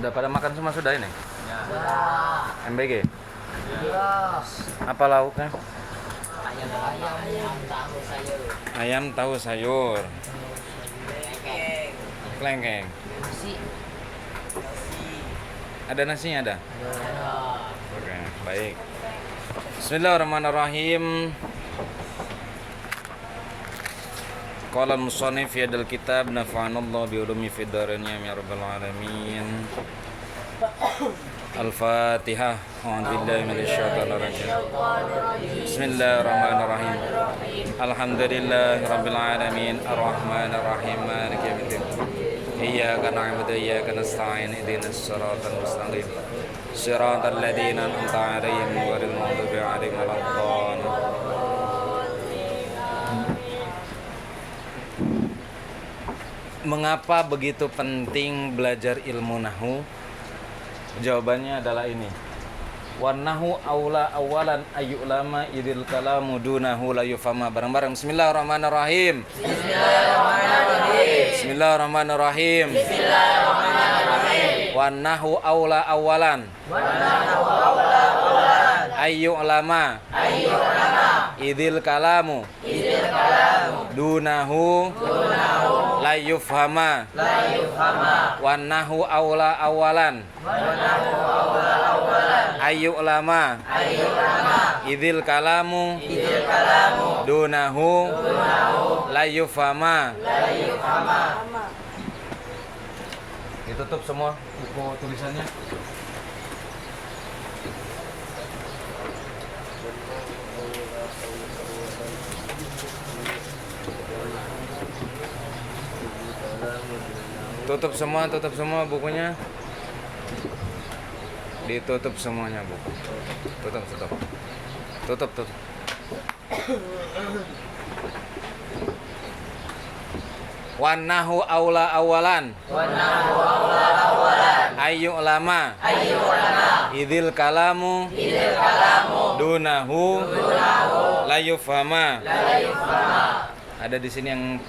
Sudah pada makan semua sudah ini? Ya. MBG? Ya. Apa lauknya? Ayam tahu sayur. Ayam tahu sayur. Kelengkeng. Kelengkeng. Nasi. Ada nasinya ada? Ada. Oke, baik. Bismillahirrahmanirrahim. Qala al-musannif fi hadal kitab nafa'anallahu bi ulumi fid dharain ya rabbal alamin. Al-Fatihah. A'udzu billahi minasy syaithanir rajim. Bismillahirrahmanirrahim. Alhamdulillahi rabbil alamin arrahmanir rahim maliki yaumiddin. Iyyaka na'budu wa iyyaka nasta'in ihdinas siratal mustaqim. Siratal ladzina an'amta 'alaihim ghairil maghdubi 'alaihim waladdallin. Mengapa begitu penting belajar ilmu nahwu? Jawabannya adalah ini. Wan nahwu aula awalan ayyulama idil kalamu dunahu la yufama. Bareng-bareng. Bismillahirrahmanirrahim. Bismillahirrahmanirrahim. Bismillahirrahmanirrahim. Bismillahirrahmanirrahim. Wan nahwu aula awalan ayyulama idil kalamu dunahu la yufhama. Wan nahwu aula awalan ayyulama idil kalamu dunahu la yufhama. Ditutup semua buku tulisannya. Tutup semua bukunya. Ditutup semuanya buku. Tutup. Wan nahwu aula awalan ayyulama idil kalamu dunahu la yufhama. Ada di sini yang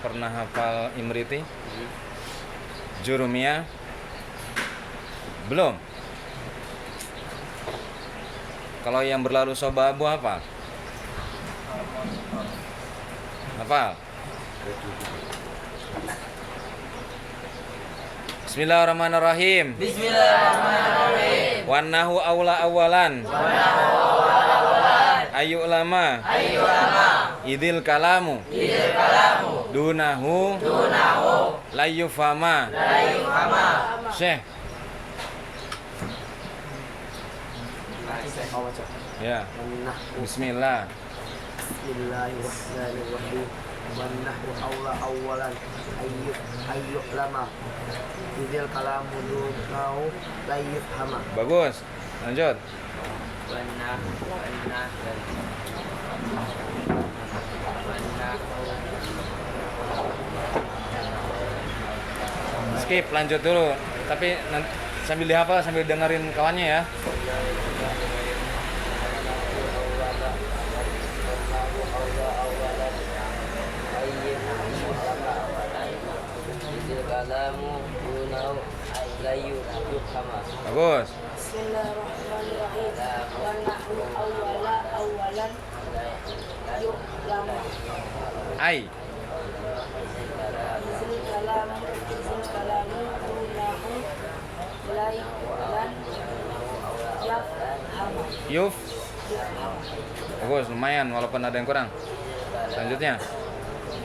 pernah hafal Imriti? Jurumiyah? Belum. Kalau yang berlalu sobabu hafal? Hafal? Bismillahirrahmanirrahim. Bismillahirrahmanirrahim. Wan nahwu aula awalan ayyulama idil kalamu dunahu la yufhama. Syekh. Ya. Bismillah. Bismillahirrahmanirrahim. Wan nahwu awalan ayyulama idil kalamu dunahu la yufhama. Bagus. Lanjut. Skip, lanjut dulu. Tapi sambil dihafal, sambil dengerin kawannya ya. Bagus. Bismillahirrahmanirrahim. Wan nahwu awalan yu'lamu. Ai. Izil kalamu dunahu lan yafhamu. Yuf. Bagus, lumayan walaupun ada yang kurang. Selanjutnya.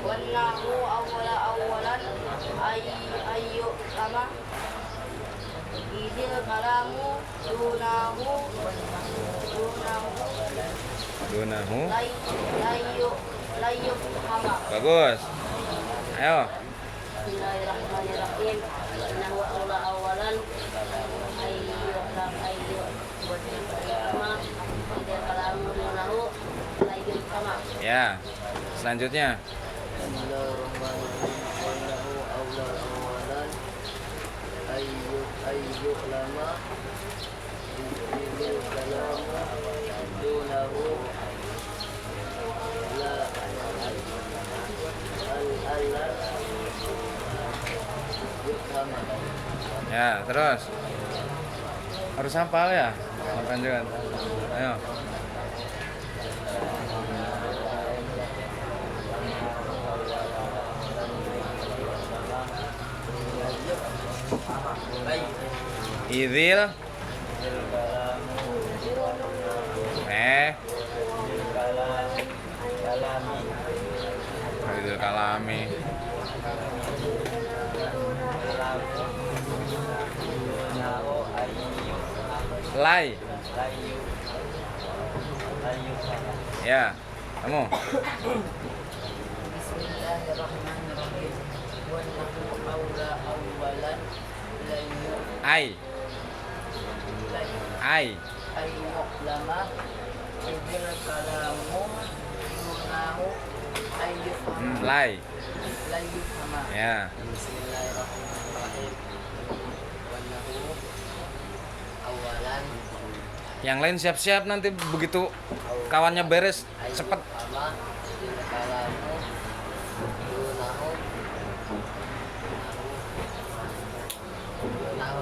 Wan nahwu awalan ayyulama idil kalamu dunahu la yufhama. Bagus. Ayo. Bismillahirrahmanirrahim. Nahwu awalan ayyulama idil kalamu dunahu la yufhama. Ya. Selanjutnya. Ayyulama idil kalamu dunahu la yufhama. Ya, terus. Harus hafal ya? Lanjut. Ayo. Idil Idil kalami Lai. Ya, kamu. Bismillahirrahmanirrahim. Wa nahnu aula awalan Ai. ayyuk lama idil kalamu dunahu ayyuk Lai. layyuk sama. Ya. Bismillahirrahmanirrahim. Wa nahnu awalan Yang lain siap-siap nanti begitu kawannya beres cepet. ama idil kalamu dunahu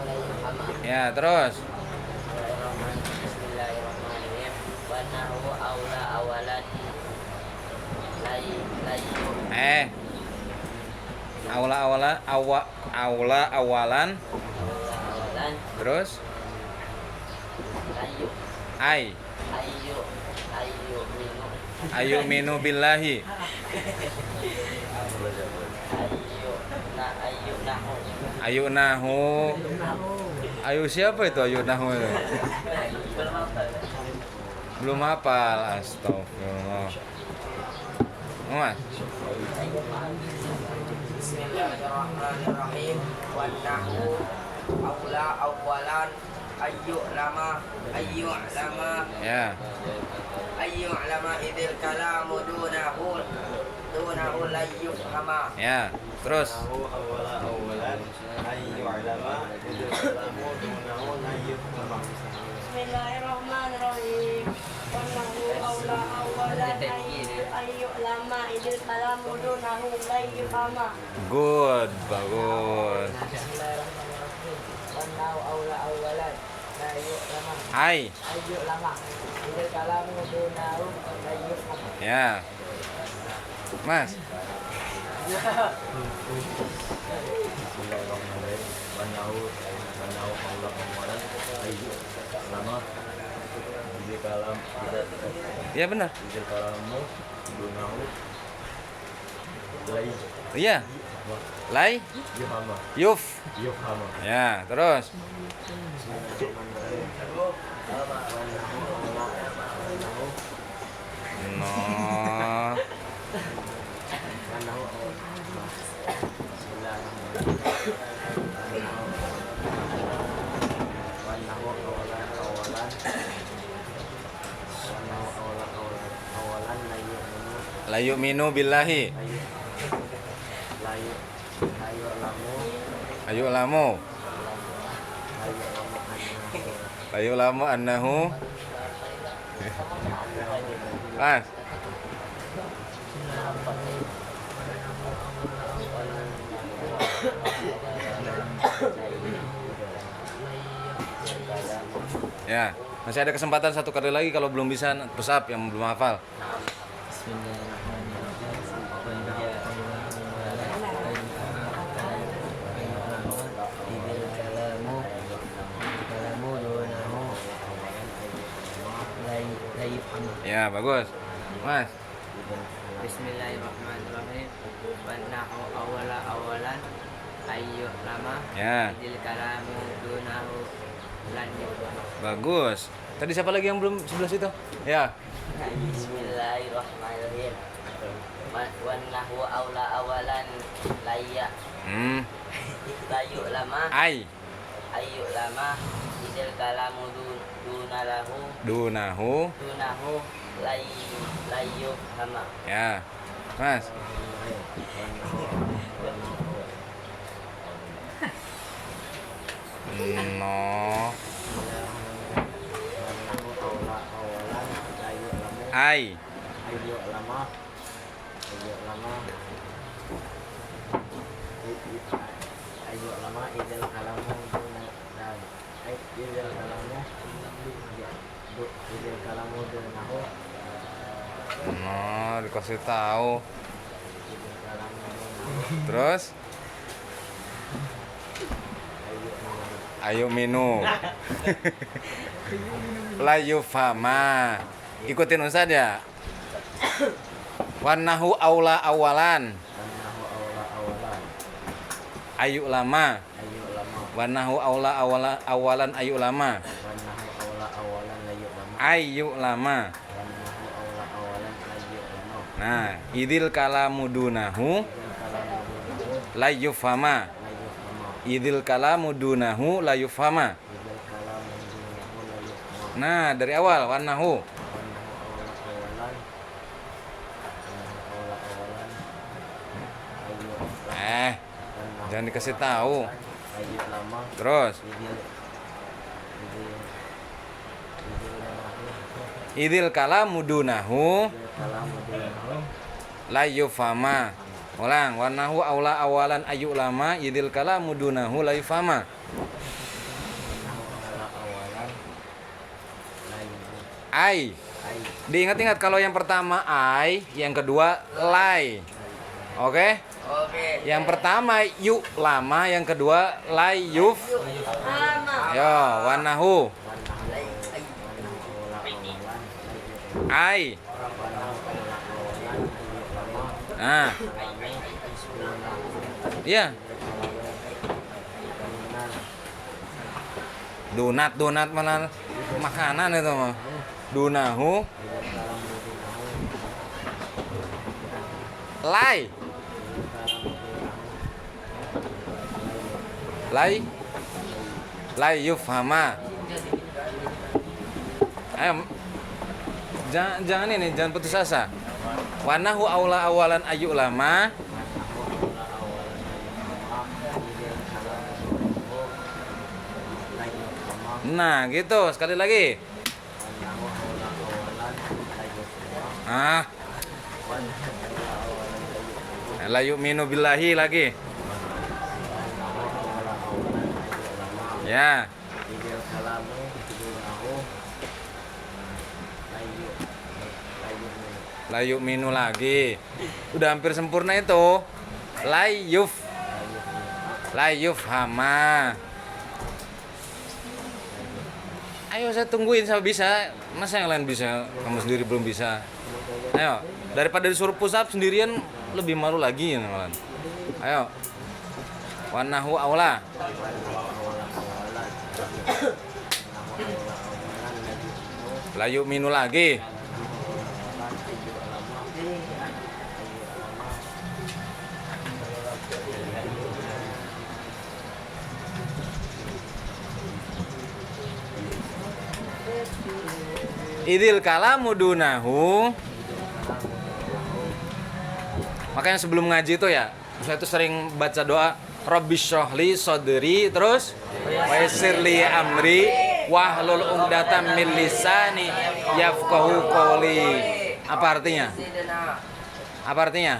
layyuk sama. Ya, terus. Bismillahirrahmanirrahim. Wa nahnu aula awalan layyuk Aula awalan awalan terus layyuk ai ayyuk minu ayu minu billahi ayyuk nahu ayu nahu ayu siapa itu ayu nahu itu? Belum hafal. Astagfirullah. Mas. Bismillahirrahmanirrahim. Wa nahnu aula awalan ayyuk lama Ya. idil kalamu dunahu layyuk hama. Ya, terus. Bismillahirrahmanirrahim. Wa nahnu aula awalan ayyuk lama idil kalamu dunahu layyuk ama. Good, bagus. Bismillahirrahmanirrahim. Wa nahnu aula awalan layyuk lama Ai. ayyuk lama idil kalamu dunahu layyuk sama. Ya. Mas. Ya benar. Iya. Lai. Yuf. Ya, terus. No. Layu minu billahi. Ayu lamu. Ayu lamu annahu. Mas. Ya, masih ada kesempatan satu kali lagi kalau belum bisa push up yang belum hafal. Ya, bagus. Mas. Bismillahirrahmanirrahim. Wa nahnu awalan ayyuk lama Ya, idil kalamu dunahu layyuk. bagus. Tadi siapa lagi yang belum sebelah situ? Ya. Bismillahirrahmanirrahim. Wa nahnu awalan layyuk lama Ai. ayyuk lama idil kalamu Dunahu. layyuk sama. Ya. Mas. No. Ai. Ayyuk lama idil kalamu idil kalamu idil kalamu dunahu Nah, dikasih tahu. idil kalamu dunahu Terus ayo minum. La yufama. Ikutin Ustaz ya. Wanahu aula awalan. wanahu aula awalan Ayu lama. ayu lama Wanahu aula awalan ayu lama. wanahu aula awalan layu lama Ayu lama. wanahu aula awalan layu lama Nah, idil kalamu dunahu idil kalamu dunahu la yufama. layu lama Idil kalamu dunahu la yufama. idil kalamu dunahu layu lama Nah, dari awal wanahu. Jangan dikasih tahu. ayu lama Terus idil kalamu dunahu kalamu dunahu la yufama. Ulang, wanahu aula awalan ayu lama idil kalamu dunahu la yufama. awalan layu Ai. ai Diingat-ingat kalau yang pertama ai, yang kedua lai. Oke? Oke. Yang pertama yu lama, yang kedua lai yuf. Lama. Yo, wanahu ai. Nah. Iya. Donat mana makanan itu mah. Dunahu lai. Lai yufhama. Ayo. Jangan ini, jangan putus asa. Wanahu aula awalan ayu lama. Nah, gitu. Sekali lagi. Ah. La yu'minu billahi lagi. Ya. La yu'minu lagi. Udah hampir sempurna itu. La yufhama. Ayo saya tungguin sampai bisa. Masa yang lain bisa, kamu sendiri belum bisa? Ayo, daripada disuruh push up sendirian lebih malu lagi ya malah. Ayo. Wanahu aula. La yu'minu lagi. Idil kalamu dunahu. Makanya sebelum ngaji itu ya, saya tuh sering baca doa Rabbi syrahli sodri, terus wa yassirli amri wahlul 'uqdatam min lisani yafqahu qawli. Apa artinya? Apa artinya?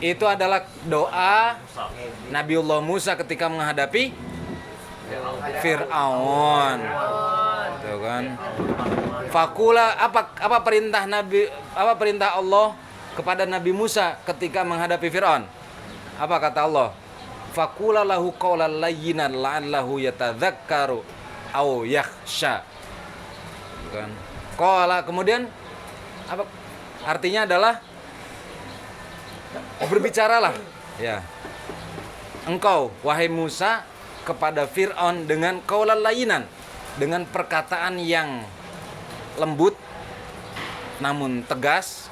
Itu adalah doa Nabiullah Musa ketika menghadapi Fir'aun. Tuh kan. Fakula apa perintah Nabi, apa perintah Allah kepada Nabi Musa ketika menghadapi Fir'aun? Apa kata Allah? Fakula lahu qawlan layyinan la'allahu yatadzakkaru aw yakhsha. Kan. Qala kemudian apa artinya adalah berbicaralah ya. Engkau wahai Musa kepada Fir'aun dengan qawlan layyinan, dengan perkataan yang lembut namun tegas,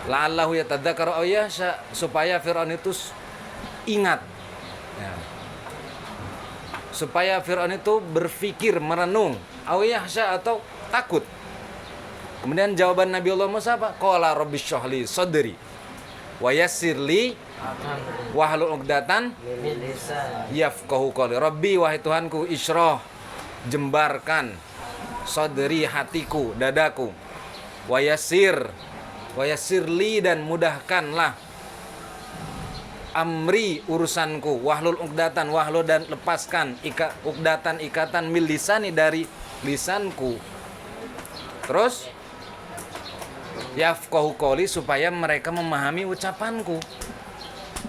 la'allahu yatadzakkaru aw yakhsha, supaya Fir'aun itu ingat ya. Supaya Fir'aun itu berpikir, merenung, aw yakhsha atau takut. Kemudian jawaban Nabi Allah Musa apa? Qala rabbi syrahli sadri wa yassirli wahlul 'uqdatan yafqahu qawli. Rabbi wahai Tuhanku, isyrah, jembarkan, sadri hatiku, dadaku, wa yassirli dan mudahkanlah, amri urusanku, wahlul uqdatan, wahlul dan lepaskan uqdatan ikatan mil lisani dari lisanku. Terus yafqahu qouli supaya mereka memahami ucapanku.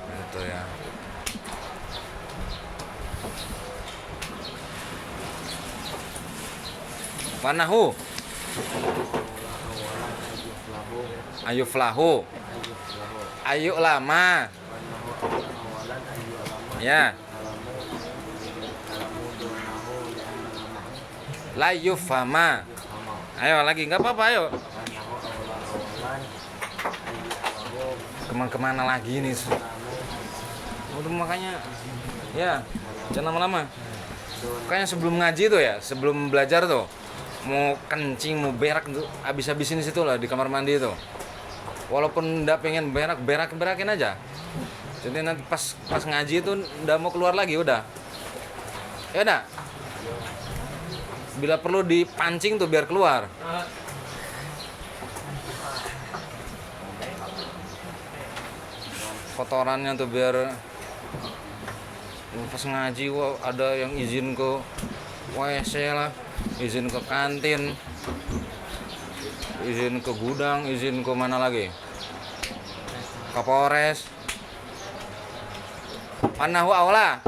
Itu ya. Wanahu ayuflahu ayu lama ya la yufhama. Ayo lagi, nggak apa-apa, ayo. Kemana lagi nih? Udah makanya ya jangan lama-lama. Kayaknya sebelum ngaji tuh ya, sebelum belajar tuh mau kencing, mau berak tuh habis-habisin situ lah di kamar mandi itu. Walaupun nggak pengen berakin aja. Jadi nanti pas ngaji itu udah mau keluar lagi udah. Ya udah. Bila perlu dipancing tuh biar keluar. Kotorannya tuh biar pas ngaji ada yang izin ke WC lah, izin ke kantin, izin ke gudang, izin ke mana lagi? Kapolres. Panahu aula.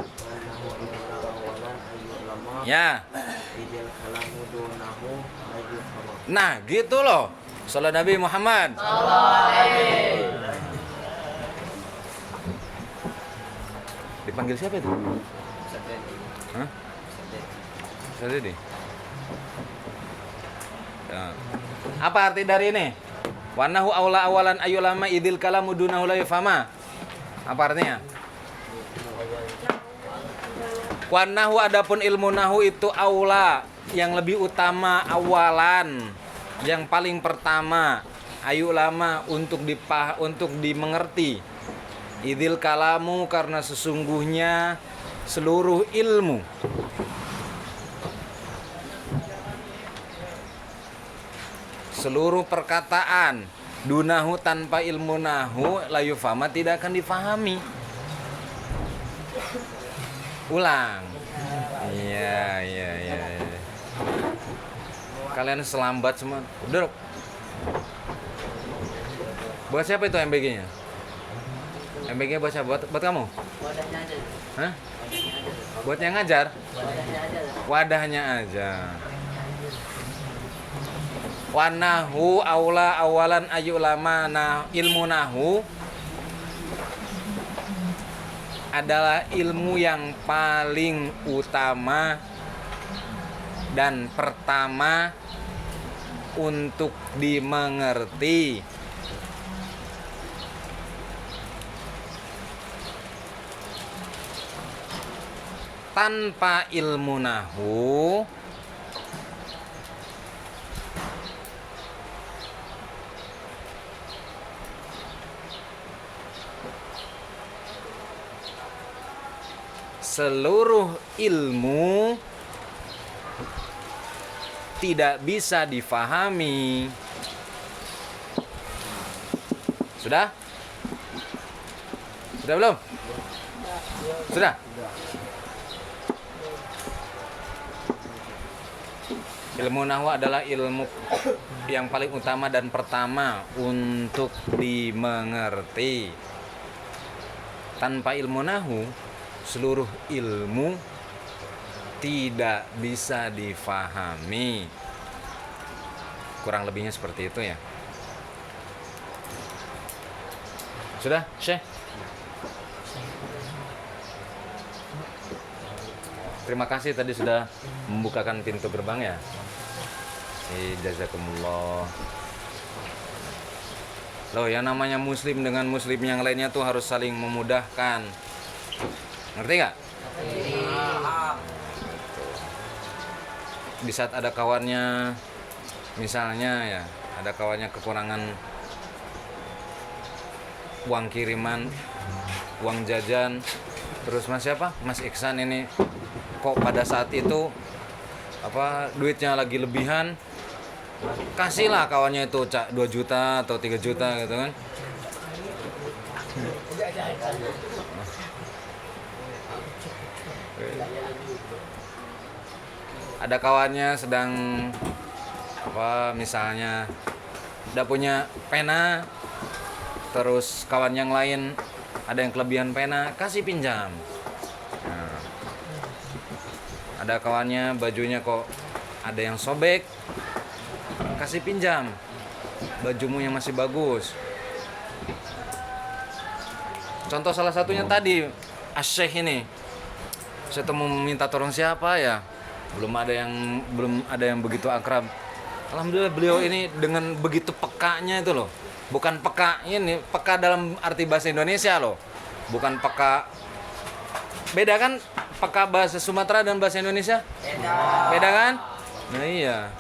Ya. Nah, gitu loh. Salat Nabi Muhammad. Dipanggil siapa itu? Hah? Sadedi. Ya. Apa arti dari ini? Wanahu aula awalan ayulama idil kalamu dunahu la yufama. Apa artinya? Wanahu adapun ilmu nahu itu aula, yang lebih utama, awalan, yang paling pertama, ayu lama untuk dimengerti. Idil kalamu karena sesungguhnya seluruh ilmu seluruh perkataan dunahu tanpa ilmu nahu layu fama tidak akan difahami. Ulang. Iya. Kalian selambat semua. Duduk. Buat siapa itu MBG-nya? MBG buat siapa? Buat kamu? Wadahnya aja. Hah? Buat yang ngajar? Wadahnya aja. Wadahnya aja. Wanahu aula awalan ayu lama ilmu nahu adalah ilmu yang paling utama dan pertama untuk dimengerti. Tanpa ilmu nahu seluruh ilmu tidak bisa difahami. Sudah? Sudah belum? Sudah? Ilmu nahwu adalah ilmu yang paling utama dan pertama untuk dimengerti. Tanpa ilmu nahwu, seluruh ilmu tidak bisa difahami. Kurang lebihnya seperti itu ya. Sudah, Syekh? Terima kasih tadi sudah membukakan pintu gerbang ya. Jazakumullah. Loh, yang namanya muslim dengan muslim yang lainnya tuh harus saling memudahkan. Ngerti gak? Di saat ada kawannya, misalnya ya, ada kawannya kekurangan uang kiriman, uang jajan, terus Mas siapa? Mas Iksan ini kok pada saat itu duitnya lagi lebihan, kasihlah kawannya itu 2 juta atau 3 juta gitu kan. Ada kawannya sedang apa misalnya udah punya pena, terus kawan yang lain ada yang kelebihan pena, kasih pinjam. Nah, ada kawannya bajunya kok ada yang sobek, kasih pinjam. Bajumu yang masih bagus. Contoh salah satunya tadi Asyikh ini. Saya tuh mau minta tolong siapa ya? Belum ada yang begitu akrab. Alhamdulillah beliau ini dengan begitu pekanya itu loh. Bukan peka ini, peka dalam arti bahasa Indonesia loh. Bukan peka. Beda kan peka bahasa Sumatera dan bahasa Indonesia? Beda kan? Nah iya.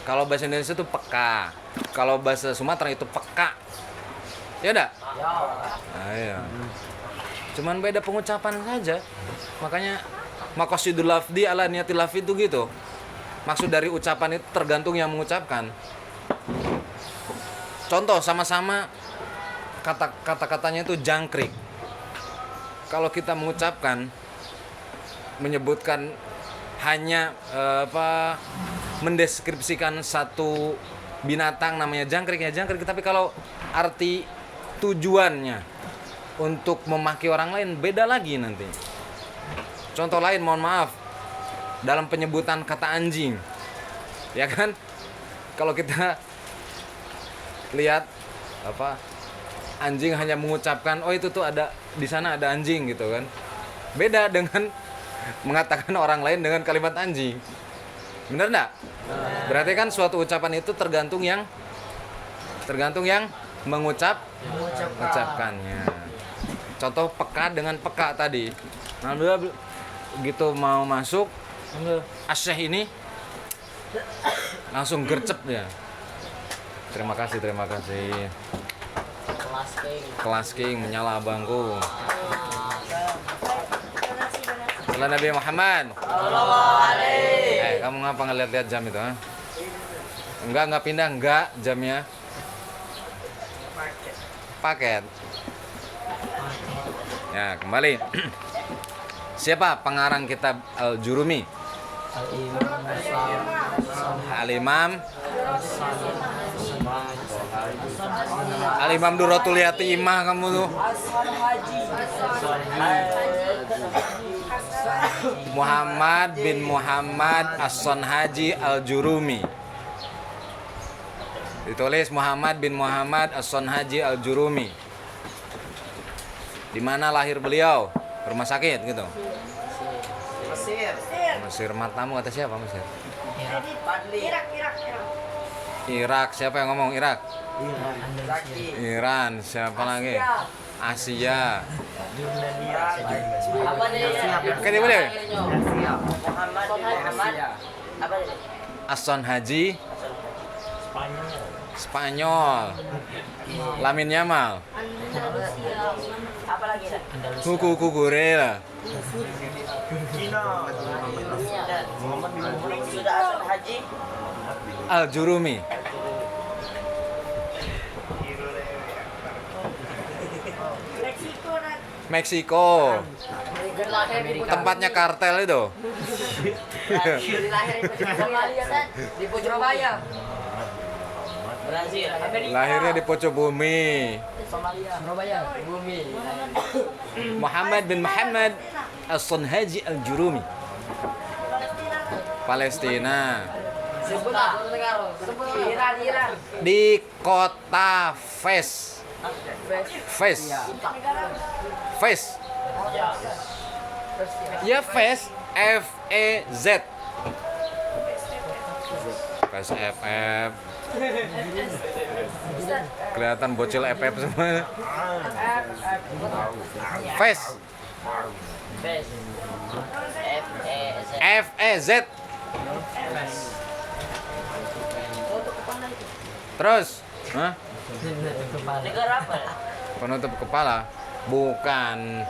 Kalau bahasa Indonesia itu peka. Kalau bahasa Sumatera itu peka. Ya udah? Nah, iya. Cuman beda pengucapan saja. Makanya maqasidul lafdi ala niyatil lafdi itu gitu. Maksud dari ucapan itu tergantung yang mengucapkan. Contoh sama-sama kata-katanya itu jangkrik. Kalau kita mengucapkan menyebutkan hanya mendeskripsikan satu binatang namanya jangkrik ya jangkrik, tapi kalau arti tujuannya untuk memaki orang lain beda lagi nanti. Contoh lain, mohon maaf, dalam penyebutan kata anjing, ya kan? Kalau kita lihat anjing hanya mengucapkan, oh itu tuh ada di sana ada anjing gitu kan? Beda dengan mengatakan orang lain dengan kalimat anjing. Bener nggak? Berarti kan suatu ucapan itu tergantung yang mengucapkannya. Contoh peka dengan peka tadi. Nah, begitu mau masuk, Asyikh ini langsung gercep ya. Terima kasih. Kelas King menyala abangku. Salam Nabi Muhammad. Kamu ngapa ngeliat-liat jam itu? Ha? Enggak pindah, enggak jamnya. Paket. Ya, kembali. Siapa pengarang kitab Al-Jurumi? Al-Imam Duratul Yatimah kamu tuh. Muhammad bin Muhammad As-Sonhaji Al-Jurumi. Ditulis Muhammad bin Muhammad As-Sonhaji Al-Jurumi. Di mana lahir beliau? Rumah sakit gitu. Mesir matamu kata siapa Mesir? Irak. Siapa yang ngomong Irak? Iran. Siapa lagi? Asia. Kan dia boleh? As-Sonhaji Spanyol. Lamin Yamal. Apa lagi? Kuku Gorela. Sudah asal haji. Al-Jurumi. Meksiko. Tempatnya kartel itu. Di Surabaya. Brazil. Lahirnya di Pocok Bumi. Surabaya, bumi. Muhammad bin Muhammad As-Sonhaji Al-Jurumi. Palestina. Iran. Di kota Fez. Ya Fez, F-E-Z. Fez FF. Kelihatan bocil FF semua. Fez. F-E-Z. Terus, hah? Negara apa? Penutup kepala? Bukan.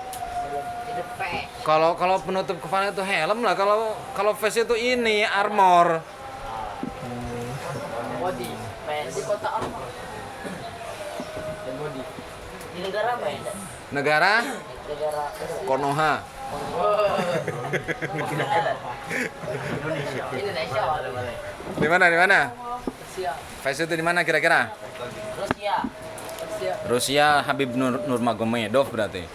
Kalau penutup kepala itu helm lah. Kalau face itu ini armor. Body. Di kota apa? Di negara apa ya? Negara Konoha. Indonesia ada boleh. Di mana? Di mana? Rusia. Faiz itu di mana kira-kira? Rusia. Rusia. Rusia Habib Nurmagomedov berarti.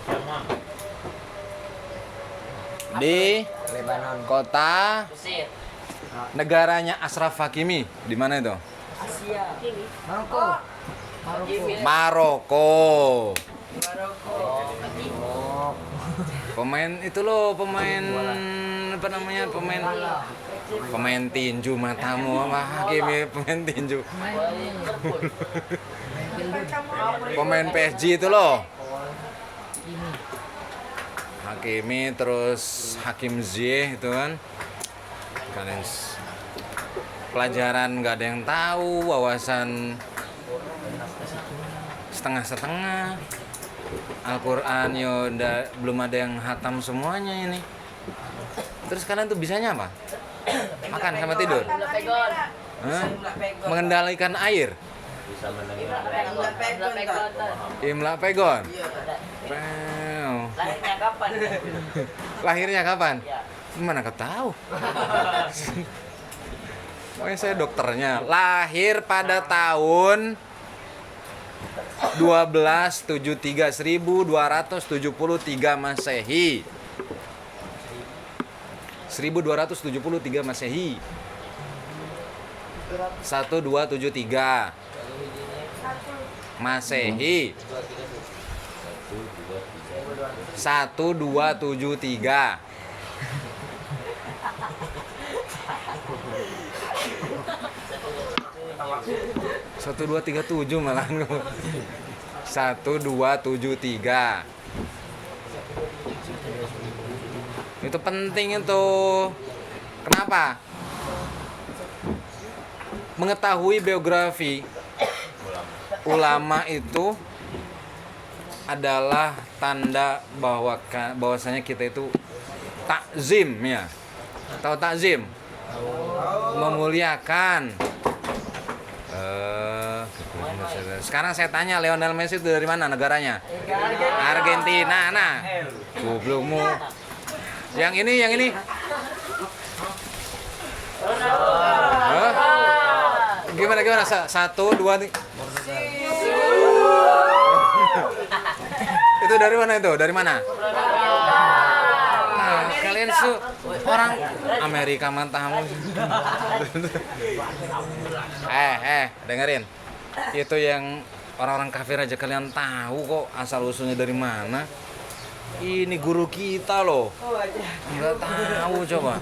Di Lebanon. kota Mesir. negaranya Ashraf Hakimi. Di mana itu? Asia. Ini. Maroko. Maroko. Maroko. Oh, Pemain itu loh, pemain apa namanya? Pemain tinju matamu apa Hakimi pemain tinju. Pemain PSG itu loh. Hakimi terus Hakim Ziyech itu kan. Kalian pelajaran nggak ada yang tahu, wawasan setengah-setengah. Al-Quran ya belum ada yang hatam semuanya ini. Terus kalian tuh bisanya apa? Makan sama tidur? Hah? Mengendalikan air? Imla pegon? Wow. Lahirnya kapan? Lahirnya kapan? Ya. Mana kau tahu? Pokoknya saya dokternya. Lahir pada tahun 1273 1273 Masehi. 1273 Masehi. 1273 Masehi. 1273. Satu dua tiga tujuh malah 1273. Itu penting itu. Kenapa? Mengetahui biografi ulama itu adalah tanda bahwasanya kita itu takzim ya. Tahu takzim? Memuliakan. Sekarang saya tanya, Lionel Messi itu dari mana negaranya? Argentina. Nah, goblokmu. Yang ini. Hah? Gimana? 1, 2, 3. Itu dari mana itu? Dari mana? Nah, kalian orang Amerika mantamu. Dengerin. Itu yang orang-orang kafir aja kalian tahu kok asal usulnya dari mana. Ini guru kita loh. Nggak tahu coba.